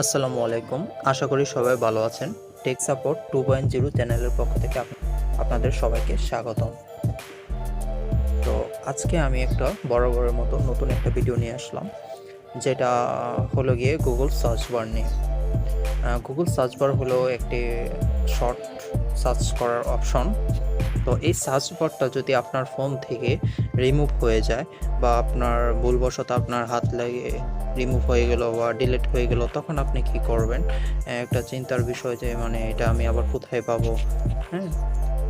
আসসালামু আলাইকুম। আশা করি সবাই ভালো আছেন। টেক সাপোর্ট 2.0 চ্যানেলের পক্ষ থেকে আপনাদের সবাইকে স্বাগতম। তো আজকে আমি একটা বরাবরের মতো নতুন একটা ভিডিও নিয়ে আসলাম, যেটা হলো গিয়ে গুগল সার্চ বার নিয়ে। গুগল সার্চ বার হলো একটি শর্ট সার্চ করার অপশন। তো এই সার্চ বারটা যদি আপনার ফোন থেকে রিমুভ হয়ে যায় বা আপনার ভুলবশত আপনার হাত লেগে রিমুভ হয়ে গেল বা ডিলিট হয়ে গেল, তখন আপনি কি করবেন? একটা চিন্তার বিষয় যে মানে এটা আমি আবার কোথায় পাবো। হ্যাঁ,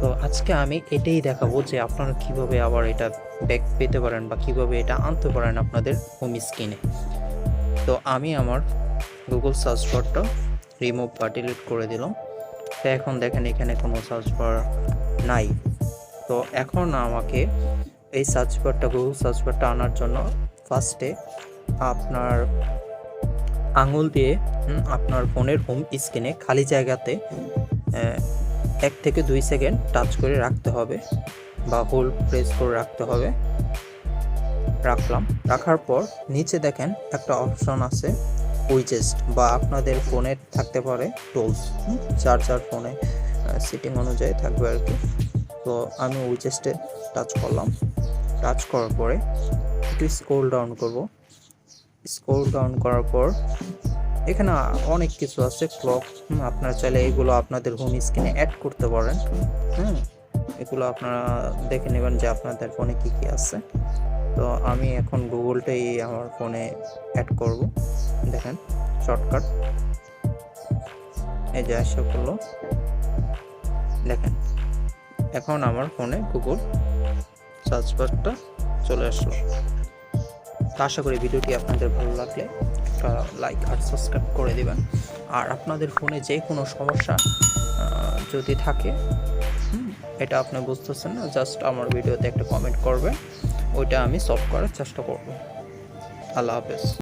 তো আজকে আমি এটাই দেখাবো যে আপনারা কিভাবে আবার এটা ব্যাক পেতে পারেন বা কিভাবে এটা আনতে পারেন আপনাদের হোম স্ক্রিনে। তো আমি আমার গুগল সার্চ বারটা রিমুভ বা ডিলিট করে দিলাম। তো এখন দেখেন এখানে কোনো সার্চ বার নাই। তো এখন আমাকে এই সার্চ বারটা গুগল সার্চ বারটা আনার জন্য ফার্স্টে আপনার আঙুল দিয়ে আপনার ফোনের হোম স্ক্রিনে খালি জায়গাতে 1 থেকে 2 সেকেন্ড টাচ করে রাখতে হবে বা হোল্ড প্রেস করে রাখতে হবে। রাখলাম। রাখার পর নিচে দেখেন একটা অপশন আছে উইজেস্ট, বা আপনাদের ফোনে থাকতে পারে টুলস, যার যার ফোনে সেটিং অনুযায়ী থাকবে আর কি। তো আমি উইজেস্টে টাচ করলাম। টাচ করার পরে একটু স্ক্রল ডাউন করব। স্ক্রল ডাউন করার পর এখানে অনেক কিছু আছে, ক্লক। আপনারা চাইলে এগুলো আপনাদের হোম স্ক্রিনে অ্যাড করতে পারেন। এগুলো আপনারা দেখে নেবেন যে আপনাদের ফোনে কি কি আছে। তো আমি এখন গুগলটাই আমার ফোনে অ্যাড করব। দেখেন শর্টকাট এই যে আসা করলো। দেখেন এখন আমার ফোনে গুগল সার্চ বারটা চলে আসলো। তো আশা করি ভিডিওটি আপনাদের ভালো লাগলে একটা লাইক আর সাবস্ক্রাইব করে দেবেন। আর আপনাদের ফোনে যে কোনো সমস্যা যদি থাকে, এটা আপনি বুঝতেছেন না, জাস্ট আমার ভিডিওতে একটা কমেন্ট করবেন, ওইটা আমি সলভ করার চেষ্টা করব। আল্লাহ হাফেজ।